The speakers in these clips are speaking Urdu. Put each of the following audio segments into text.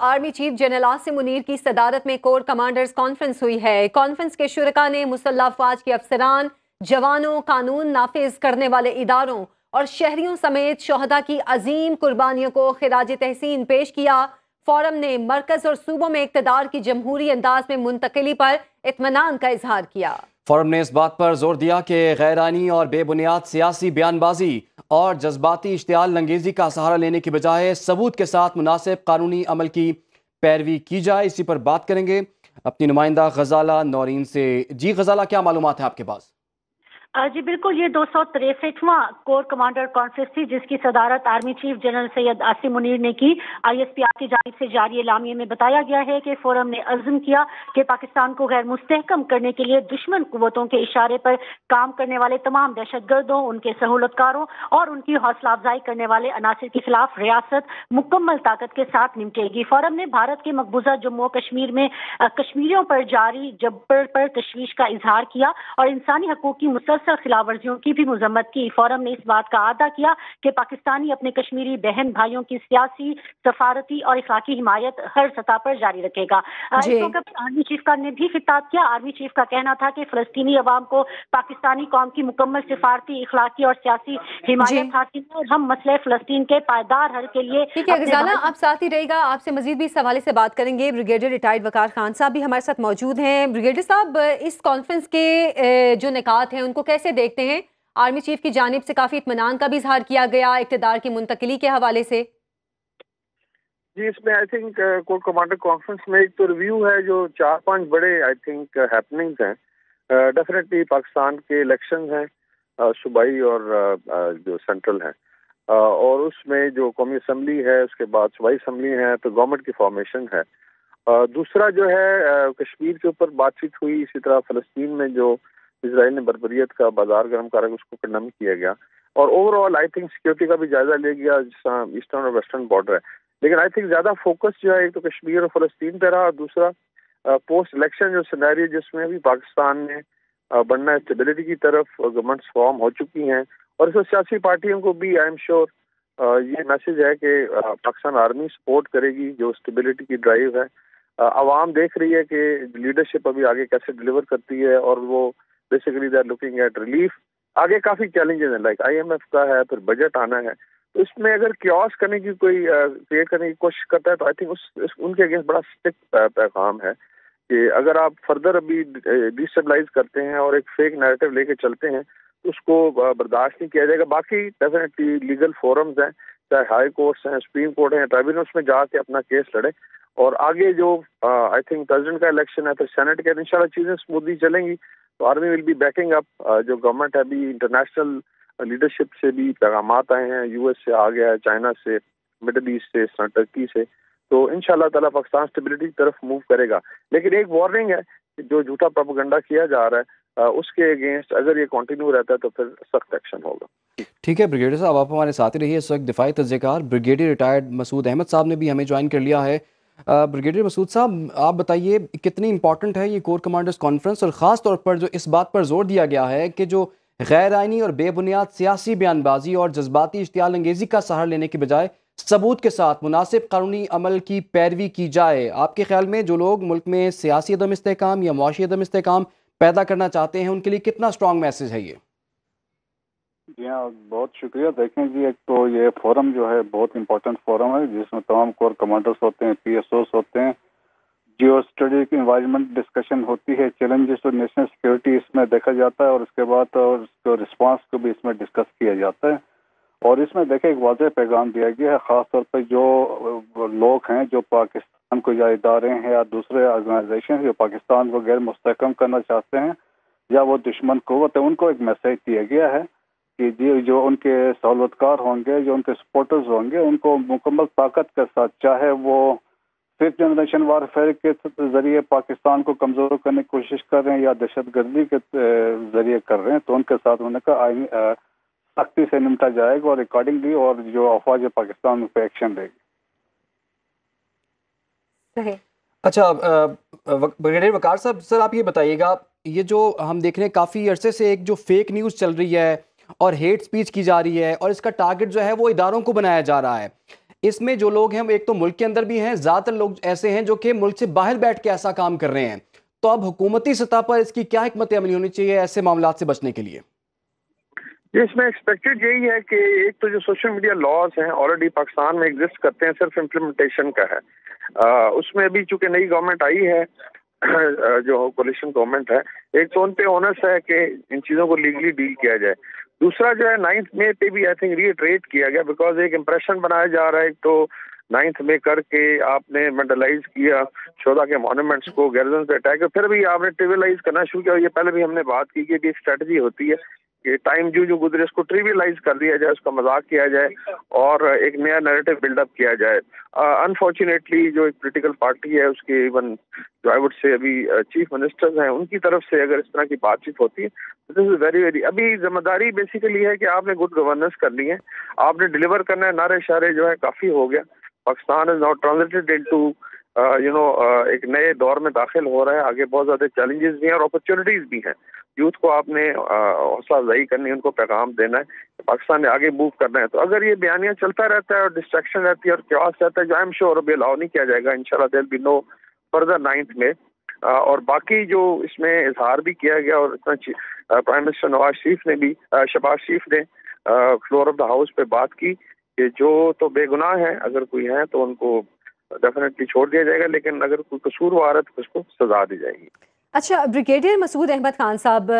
Army chief general Asim Munir کی صدارت میں کور کمانڈرز کانفرنس ہوئی ہے۔ کانفرنس کے شرکاء نے مسلح افواج کے افسران، جوانوں، قانون نافذ کرنے والے اداروں اور شہریوں سمیت شہداء کی عظیم قربانیوں کو خراج تحسین پیش کیا۔ فورم نے مرکز اور صوبوں میں اقتدار کی جمہوری انداز میں منتقلی پر اطمینان کا اظہار کیا۔ فورم نے اس بات پر زور دیا کہ غیر آئینی اور بے بنیاد سیاسی بیان بازی اور جذباتی اشتعال انگیزی کا سہارا لینے کی بجائے ثبوت کے ساتھ مناسب قانونی عمل کی پیروی کی جائے۔ اسی پر بات کریں گے اپنی نمائندہ غزالہ نورین سے۔ جی غزالہ، کیا معلومات ہیں آپ کے پاس؟ جی بالکل، یہ 263واں کور کمانڈر کانفرنس تھی جس کی صدارت army chief general Syed Asim Munir نے کی۔ ISPR کی جانب سے جاری اعلامیے میں بتایا گیا ہے کہ فورم نے عزم کیا کہ پاکستان کو غیر مستحکم کرنے کے لیے دشمن قوتوں کے اشارے پر کام کرنے والے تمام دہشت گردوں، ان کے سہولت کاروں اور ان کی حوصلہ افزائی کرنے والے عناصر کے خلاف ریاست مکمل طاقت کے ساتھ نمٹے گی۔ فورم نے بھارت کے مقبوضہ جموں و کشمیر میں کشمیریوں پر جاری جبر پر تشویش کا اظہار کیا اور انسانی حقوق کی مسلسل خلاف ورزیوں کی بھی مذمت کی۔ فورم نے اس بات کا اعادہ کیا کہ پاکستانی اپنے کشمیری بہن بھائیوں کی سیاسی، سفارتی اور اخلاقی حمایت ہر سطح پر جاری رکھے گا۔ اس موقع پر آرمی چیف کا نے بھی خطاب کیا۔ آرمی چیف کا کہنا تھا کہ فلسطینی عوام کو پاکستانی قوم کی مکمل سفارتی، اخلاقی اور سیاسی حمایت حاصل ہے اور ہم مسئلہ فلسطین کے پائیدار حل کے لیے۔ ٹھیک ہے غزالہ، آپ ساتھ ہی رہے گا، آپ سے مزید بھی اس حوالے سے بات کریں گے۔ بریگیڈیئر ریٹائرڈ وقار خان صاحب بھی ہمارے ساتھ موجود ہیں۔ بریگیڈیئر صاحب، اس کانفرنس کے جو نکات ہیں ان کو کیسے دیکھتے ہیں؟ آرمی چیف کی جانب سے کافی اطمینان کا بھی اظہار کیا گیا اقتدار کی منتقلی کے حوالے سے۔ جی، اس میں I think corps commander conference میں ایک تو ریویو ہے جو 4-5 بڑے آئی تھنک ہیپننگز ہیں۔ ڈیفینیٹلی پاکستان کے الیکشنز ہیں، صوبائی اور جو سینٹرل ہیں، اور اس میں جو قومی اسمبلی ہے، اس کے بعد صوبائی اسمبلی ہے، تو گورنمنٹ کی فارمیشن ہے۔ دوسرا جو ہے کشمیر کے اوپر بات چیت ہوئی، اسی طرح فلسطین میں جو اسرائیل نے بربریت کا بازار گرم کرا اس کو کنڈم کیا گیا، اور over all I think security کا بھی جائزہ لیا گیا جس طرح ایسٹرن اور ویسٹرن بارڈر ہے۔ لیکن آئی تھنک زیادہ فوکس جو ہے ایک تو کشمیر اور فلسطین پہ رہا، اور دوسرا پوسٹ الیکشن جو سینیریو جس میں بھی پاکستان نے بڑھنا ہے اسٹیبلٹی کی طرف، گورنمنٹس فارم ہو چکی ہیں، اور اس میں سیاسی پارٹیوں کو بھی آئی ایم شیور یہ میسج ہے کہ پاکستان آرمی سپورٹ کرے گی جو اسٹیبلٹی کی ڈرائیو ہے۔ عوام دیکھ رہی ہے کہ لیڈرشپ ابھی آگے کیسے ڈلیور کرتی ہے، اور وہ basically they are looking at relief. آگے کافی چیلنجز ہیں، لائک IMF کا ہے، پھر بجٹ آنا ہے، تو اس میں اگر کیوس کرنے کی کوئی کریٹ کرنے کی کوشش کرتا ہے تو آئی تھنک ان کے اگینسٹ بڑا اسٹرکٹ پیغام ہے کہ اگر آپ فردر ابھی ڈیسٹیبلائز کرتے ہیں اور ایک فیک نیریٹو لے کے چلتے ہیں تو اس کو برداشت نہیں کیا جائے گا۔ باقی ڈیفینیٹلی لیگل فورمز ہیں، چاہے ہائی کورٹس ہیں، سپریم کورٹ ہیں، ٹرائبونلس میں جا کے اپنا کیس لڑے، اور آگے جو آئی تھنک پریزیڈنٹ کا الیکشن ہے، پھر سینٹ کے، انشاءاللہ چیزیں اسموتھلی چلیں گی، تو آرمی ول بی بیکنگ اپ جو گورنمنٹ ہے۔ ابھی انٹرنیشنل لیڈرشپ سے بھی پیغامات آئے ہیں، US سے آ گیا ہے، چائنا سے، مڈل ایسٹ سے، اس طرح ٹرکی سے، تو انشاءاللہ تعالیٰ پاکستان اسٹیبلٹی کی طرف موو کرے گا۔ لیکن ایک وارننگ ہے کہ جو جھوٹا پروپیگنڈا کیا جا رہا ہے اس کے اگینسٹ اگر یہ کنٹینیو رہتا ہے تو پھر سخت ایکشن ہوگا۔ ٹھیک ہے بریگیڈیئر صاحب، آپ ہمارے ساتھ ہی رہیے۔ اس وقت دفاعی تجزیہ کار بریگیڈیئر ریٹائرڈ مسعود احمد صاحب نے بھی ہمیں جوائن کر لیا ہے۔ بریگیڈیئر مسعود صاحب، آپ بتائیے کتنی امپورٹنٹ ہے یہ کور کمانڈرز کانفرنس، اور خاص طور پر جو اس بات پر زور دیا گیا ہے کہ جو غیر آئینی اور بے بنیاد سیاسی بیان بازی اور جذباتی اشتعال انگیزی کا سہارا لینے کے بجائے ثبوت کے ساتھ مناسب قانونی عمل کی پیروی کی جائے۔ آپ کے خیال میں جو لوگ ملک میں سیاسی عدم استحکام یا معاشی عدم استحکام پیدا کرنا چاہتے ہیں ان کے لیے کتنا اسٹرانگ میسج ہے یہ؟ جی ہاں، بہت شکریہ۔ دیکھیں جی، ایک تو یہ فورم جو ہے بہت امپورٹنٹ فورم ہے جس میں تمام کور کمانڈرز ہوتے ہیں، PSOs ہوتے ہیں، جیو اسٹڈی کی انوائرمنٹ ڈسکشن ہوتی ہے، چیلنجز اور نیشنل سیکورٹی اس میں دیکھا جاتا ہے، اور اس کے بعد اور اس کے رسپانس کو بھی اس میں ڈسکس کیا جاتا ہے۔ اور اس میں دیکھیں ایک واضح پیغام دیا گیا ہے، خاص طور پہ جو لوگ ہیں جو پاکستان کو یا ادارے ہیں یا دوسرے آرگنائزیشن جو پاکستان کو غیر مستحکم کرنا چاہتے ہیں یا وہ دشمن قوت ہے، ان کو ایک میسج دیا گیا ہے کہ جی جو ان کے سہولت کار ہوں گے، جو ان کے سپورٹرز ہوں گے، ان کو مکمل طاقت کے ساتھ، چاہے وہ ففتھ جنریشن وارفیئر کے ذریعے پاکستان کو کمزور کرنے کی کوشش کر رہے ہیں یا دہشت گردی کے ذریعے کر رہے ہیں، تو ان کے ساتھ انہوں نے کہا سختی سے نمٹا جائے گا اور اکارڈنگلی اور جو افواج پاکستان ان پہ ایکشن لے گی۔ اچھا بریگیڈیئر وقار صاحب، سر آپ یہ بتائیے گا، یہ جو ہم دیکھ رہے ہیں کافی عرصے سے ایک جو فیک نیوز چل رہی ہے اور ہیٹ سپیچ کی جا رہی ہے، اور اس کا ٹارگٹ جو ہے وہ اداروں کو بنایا جا رہا ہے، اس میں جو لوگ ہیں وہ ایک تو ملک کے اندر بھی ہیں، زیادہ تر لوگ ایسے ہیں جو کہ ملک سے باہر بیٹھ کے ایسا کام کر رہے ہیں. تو اب حکومتی سطح پر اس کی کیا حکمت عملی ہونی چاہیے ایسے معاملات سے بچنے کے لیے؟ اس میں ایکسپیکٹڈ یہی ہے کہ ایک تو جو سوشل میڈیا لاز ہیں آلریڈی پاکستان میں ایگزسٹ کرتے ہیں، صرف امپلیمنٹیشن کا ہے. اس میں ابھی چونکہ نئی گورنمنٹ آئی ہے جو کولیشن گورنمنٹ ہے، ایک تو ان پہ اونس ہے کہ ان چیزوں کو لیگلی ڈیل کیا جائے. دوسرا جو ہے 9 مئی پہ بھی آئی تھنک ریٹریٹ کیا گیا، بیکاز ایک امپریشن بنایا جا رہا ہے. ایک تو 9 مئی کر کے آپ نے وینڈلائز کیا شہداء کے مانومنٹس کو، گیرزن پہ اٹیک، پھر بھی آپ نے ٹریولائز کرنا شروع کیا. یہ پہلے بھی ہم نے بات کی کہ ایک اسٹریٹجی ہوتی ہے کہ ٹائم جو گزرے اس کو ٹریولائز کر دیا جائے، اس کا مذاق کیا جائے اور ایک نیا نیریٹو بلڈ اپ کیا جائے. انفارچونیٹلی جو ایک پولیٹیکل پارٹی ہے اس کے ایون جو آئی وڈ سے ابھی چیف منسٹرز ہیں ان کی طرف سے اگر اس طرح کی بات چیت ہوتی ہے تو دس از ویری ابھی ذمہ داری بیسیکلی ہے کہ آپ نے گڈ گورننس کرنی ہے، آپ نے ڈلیور کرنا ہے. نعرے اشارے جو ہے کافی ہو گیا. پاکستان از ناؤ ٹرانزٹڈ انٹو ایک نئے دور میں داخل ہو رہا ہے. آگے بہت زیادہ چیلنجز بھی ہیں اور اپرچونیٹیز بھی ہیں. یوتھ کو آپ نے حوصلہ افزائی کرنی ہے، ان کو پیغام دینا ہے کہ پاکستان نے آگے موو کرنا ہے. تو اگر یہ بیانیہ چلتا رہتا ہے اور ڈسٹریکشن رہتی ہے اور کیوس رہتا ہے، جو آئی ایم شیور ابھی الاؤ نہیں کیا جائے گا انشاءاللہ، دیر بی نو فردر 9 میں. اور باقی جو اس میں اظہار بھی کیا گیا اور پرائم منسٹر شہباز شریف نے فلور آف دا ہاؤس پہ بات کی کہ جو تو بے گناہ ہیں، اگر کوئی ہیں تو ان کو ڈیفینیٹلی چھوڑ دیا جائے گا، لیکن اگر کوئی قصوروار ہے تو اس کو سزا دی جائے گی. اچھا بریگیڈیئر مسعود احمد خان صاحب،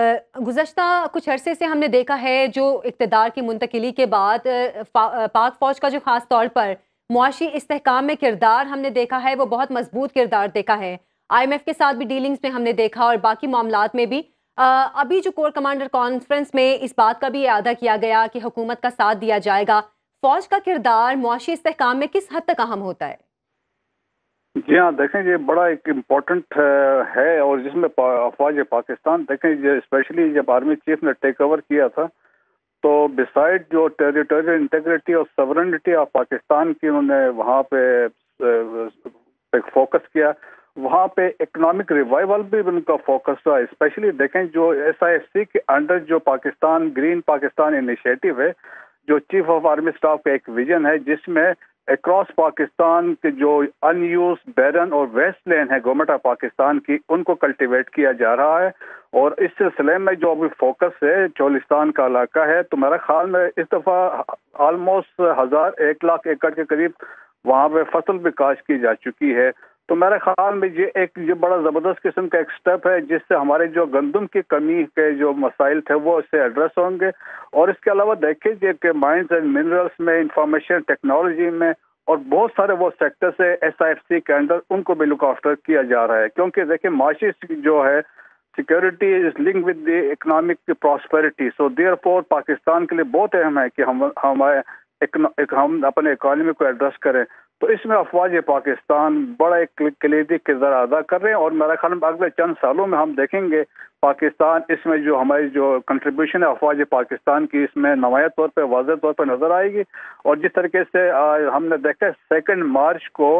گزشتہ کچھ عرصے سے ہم نے دیکھا ہے جو اقتدار کی منتقلی کے بعد پاک فوج کا جو خاص طور پر معاشی استحکام میں کردار ہم نے دیکھا ہے وہ بہت مضبوط کردار دیکھا ہے. آئی ایم ایف کے ساتھ بھی ڈیلنگز میں ہم نے دیکھا اور باقی معاملات میں بھی. ابھی جو کور کمانڈر کانفرنس میں اس بات کا بھی اعادہ کیا گیا کہ حکومت کا ساتھ دیا جائے گا. فوج کا کردار معاشی استحکام میں کس حد تک اہم ہوتا ہے؟ جی ہاں، دیکھیں یہ بڑا ایک امپورٹنٹ ہے اور جس میں افواج پاکستان دیکھیں اسپیشلی جب آرمی چیف نے ٹیک اوور کیا تھا تو بسائڈ جو ٹیریٹوریل انٹیگریٹی اور سورنٹی آف پاکستان کی انہوں نے وہاں پہ فوکس کیا. وہاں پہ اکنامک ریوائول بھی ان کا فوکس تھا. اسپیشلی دیکھیں جو SIFC کے انڈر جو پاکستان گرین پاکستان انیشیٹو ہے، جو چیف آف آرمی اسٹاف کا ایک ویژن ہے جس میں اکراس پاکستان کے جو ان یوز بیرن اور ویسٹ لینڈ ہے گورنمنٹ آف پاکستان کی، ان کو کلٹیویٹ کیا جا رہا ہے. اور اس سلسلے میں جو ابھی فوکس ہے چولستان کا علاقہ ہے، تو میرے خیال میں اس دفعہ آلموسٹ 1 لاکھ ایکڑ کے قریب وہاں پہ فصل بھی کاشت کی جا چکی ہے. تو میرے خیال میں یہ بڑا زبردست قسم کا ایک سٹیپ ہے جس سے ہمارے جو گندم کی کمی کے جو مسائل تھے وہ اس سے ایڈریس ہوں گے. اور اس کے علاوہ دیکھیے کہ مائنز اینڈ منرلس میں، انفارمیشن ٹیکنالوجی میں اور بہت سارے وہ سیکٹرز ہے SIFC کے انڈر، ان کو بھی لک آفٹر کیا جا رہا ہے. کیونکہ دیکھیں معاشی جو ہے security is link with the economic prosperity. So therefore Pakistan کے لیے بہت اہم ہے کہ ہم اپنے اکانومی کو ایڈریس کریں. تو اس میں افواج پاکستان بڑا ایک کلیدی کردار ادا کر رہے ہیں. اور میرا خیال میں اگلے چند سالوں میں ہم دیکھیں گے پاکستان اس میں جو ہماری جو کنٹریبیوشن ہے افواج پاکستان کی، اس میں نمایاں طور پہ واضح طور پہ نظر آئے گی. اور جس طریقے سے ہم نے دیکھا 2 مارچ کو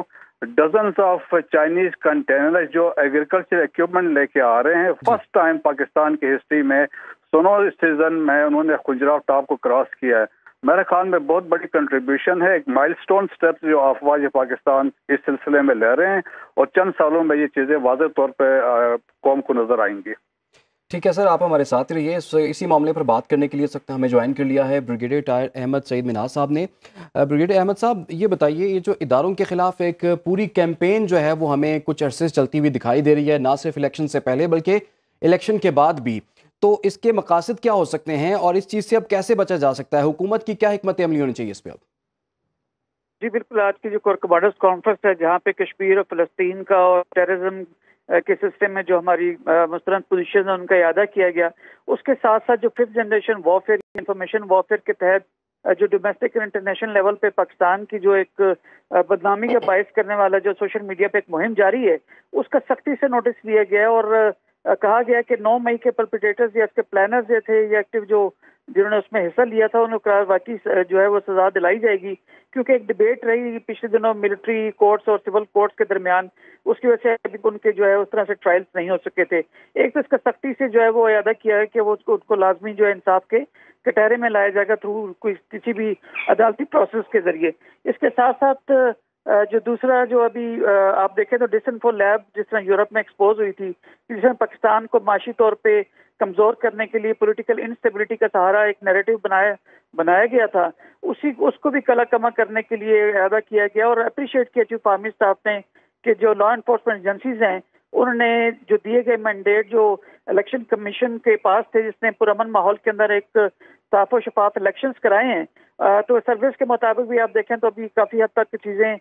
ڈزنس آف چائنیز کنٹینر جو ایگریکلچر اکوپمنٹ لے کے آ رہے ہیں، فرسٹ ٹائم پاکستان کی ہسٹری میں سنو سیزن میں انہوں نے خجراو ٹاپ کو کراس کیا ہے. میرے خیال میں بہت بڑی کنٹریبیوشن ہے، ایک مائل سٹون سٹیپس جو افواج پاکستان اس سلسلے میں لے رہے ہیں. اور چند سالوں میں یہ چیزیں واضح طور پہ قوم کو نظر آئیں گی. ٹھیک ہے سر، آپ ہمارے ساتھ رہیے. اسی معاملے پر بات کرنے کے لیے سکتے ہمیں جوائن کر لیا ہے بریگیڈیئر ریٹائرڈ احمد سعید منہاج صاحب نے. بریگیڈیئر احمد صاحب یہ بتائیے، یہ جو اداروں کے خلاف ایک پوری کیمپین جو ہے وہ ہمیں کچھ عرصے سے چلتی ہوئی دکھائی دے رہی ہے، نہ صرف الیکشن سے پہلے بلکہ الیکشن کے بعد بھی. تو اس کے مقاصد کیا ہو سکتے ہیں اور اس چیز سے اب کیسے بچا جا سکتا ہے؟ حکومت کی کیا حکمت عملی ہونی چاہیے اس پہ اب؟ جی بالکل، آج کی جو کور کمانڈرز کانفرنس ہے جہاں پہ کشمیر اور فلسطین کا اور ٹیررزم کے سسٹم میں جو ہماری مستند پوزیشن ہے ان کا اعادہ کیا گیا. اس کے ساتھ ساتھ جو 5th generation warfare information warfare کے تحت جو ڈومیسٹک اور انٹرنیشنل لیول پہ پاکستان کی جو ایک بدنامی کا باعث کرنے والا جو سوشل میڈیا پہ ایک مہم جاری ہے، اس کا سختی سے نوٹس لیا گیا اور کہا گیا کہ 9 مئی کے پرپیٹیٹرز یا اس کے پلانرز یہ تھے، یہ ایکٹیو جو جنہوں نے اس میں حصہ لیا تھا ان کو واقعی جو ہے وہ سزا دلائی جائے گی، کیونکہ ایک ڈبیٹ رہی پچھلے دنوں ملٹری کورٹس اور سول کورٹس کے درمیان، اس کی وجہ سے ابھی ان کے جو ہے اس طرح سے ٹرائلز نہیں ہو سکے تھے۔ ایک تو اس کا سختی سے جو ہے وہ اعادہ کیا ہے کہ وہ اس کو لازمی جو ہے انصاف کے کٹہرے میں لایا جائے گا تھرو کسی بھی عدالتی پروسیس کے ذریعے۔ اس کے ساتھ ساتھ جو دوسرا جو ابھی آپ دیکھیں تو ڈسنفو لیب جس طرح یورپ میں ایکسپوز ہوئی تھی، جس میں پاکستان کو معاشی طور پہ کمزور کرنے کے لیے پولیٹیکل انسٹیبلٹی کا سہارا ایک نیریٹو بنایا گیا تھا، اس کو بھی کلا کما کرنے کے لیے اعادہ کیا گیا، اور اپریشیٹ کیا چیف آرمی اسٹاف نے کہ جو لا انفورسمنٹ ایجنسیز ہیں انہوں نے جو دیے گئے مینڈیٹ جو الیکشن کمیشن کے پاس تھے، جس نے پرامن ماحول کے اندر ایک صاف و شفاف الیکشنز کرائے ہیں، تو سروس کے مطابق بھی آپ دیکھیں تو ابھی کافی حد تک چیزیں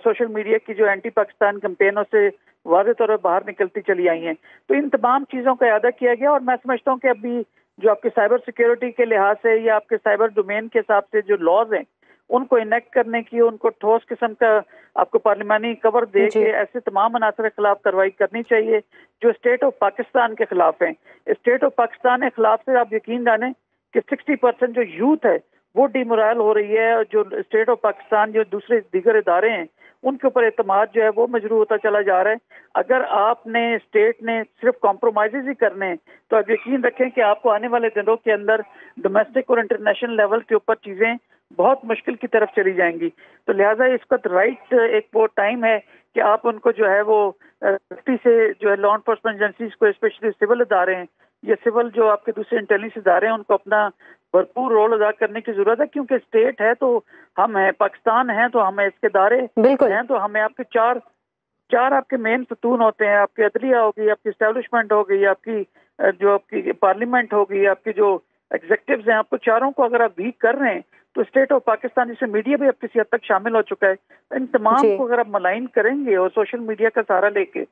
سوشل میڈیا کی جو اینٹی پاکستان کمپینوں سے واضح طور پر باہر نکلتی چلی آئی ہیں۔ تو ان تمام چیزوں کا اعادہ کیا گیا، اور میں سمجھتا ہوں کہ ابھی جو آپ کے سائبر سیکیورٹی کے لحاظ سے یا آپ کے سائبر ڈومین کے حساب سے جو لاز ہیں ان کو انیکٹ کرنے کی، ان کو ٹھوس قسم کا آپ کو پارلیمانی کور دے کے ایسے تمام عناصر کے خلاف کارروائی کرنی چاہیے جو اسٹیٹ آف پاکستان کے خلاف ہیں۔ اسٹیٹ آف پاکستان کے خلاف سے آپ یقین جانیں کہ 60% جو یوتھ ہے وہ ڈی مورائل ہو رہی ہے، اور جو اسٹیٹ آف پاکستان جو دوسرے دیگر ادارے ہیں ان کے اوپر اعتماد جو ہے وہ مجروح ہوتا چلا جا رہا ہے۔ اگر آپ نے اسٹیٹ نے صرف کمپرومائزز ہی کرنے ہیں تو آپ یقین رکھیں کہ آپ کو آنے والے دنوں کے اندر ڈومیسٹک اور انٹرنیشنل لیول کے اوپر چیزیں بہت مشکل کی طرف چلی جائیں گی۔ تو لہٰذا اس وقت رائٹ ایک وہ ٹائم ہے کہ آپ ان کو جو ہے وہ سختی سے جو ہے لا انفورسمنٹ ایجنسیز کو، اسپیشلی سول ادارے ہیں یا سول جو آپ کے دوسرے انٹیلیجنس ادارے ہیں، ان کو اپنا بھرپور رول ادا کرنے کی ضرورت ہے، کیونکہ اسٹیٹ ہے تو ہم ہیں، پاکستان ہیں تو ہمیں اس کے ادارے ہیں تو ہمیں آپ کے چار آپ کے مین ستون ہوتے ہیں، آپ کی عدلیہ ہوگی، آپ کی اسٹیبلشمنٹ ہوگی، آپ کی پارلیمنٹ ہوگی، آپ کی جو ایگزیکٹوز ہیں، آپ کو چاروں کو اگر آپ ویک کر رہے ہیں تو اسٹیٹ آف پاکستان جس میں میڈیا بھی اب کسی حد تک شامل ہو چکا ہے، ان تمام کو اگر آپ ملائن کریں گے اور سوشل میڈیا کا سہارا لے کے،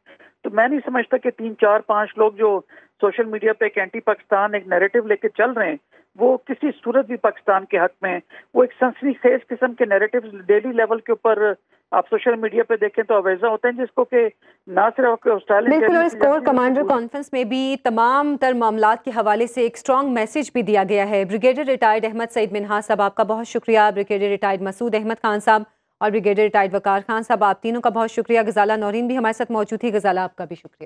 تو میں نہیں سمجھتا کہ 3 4 5 لوگ جو سوشل میڈیا پہ ایک اینٹی پاکستان ایک نیریٹو لے کے چل رہے ہیں وہ کسی صورت بھی پاکستان کے حق میں ہیں۔ وہ ایک سنسنی خیز قسم کے نیریٹوز ڈیلی لیول کے اوپر آپ سوشل میڈیا پہ دیکھیں تو اویزہ ہوتے ہیں، جس کو کہ نہ صرف بالکل، اور اس کور کمانڈر کانفرنس میں بھی تمام تر معاملات کے حوالے سے ایک اسٹرانگ میسج بھی دیا گیا ہے۔ بریگیڈیئر ریٹائرڈ احمد سعید منہاس صاحب آپ کا بہت شکریہ، بریگیڈیئر ریٹائرڈ مسعود احمد خان صاحب اور بریگیڈیئر ریٹائرڈ وقار خان صاحب آپ تینوں کا بہت شکریہ۔ غزالہ نورین بھی ہمارے ساتھ موجود تھی، غزالہ آپ کا بھی شکریہ۔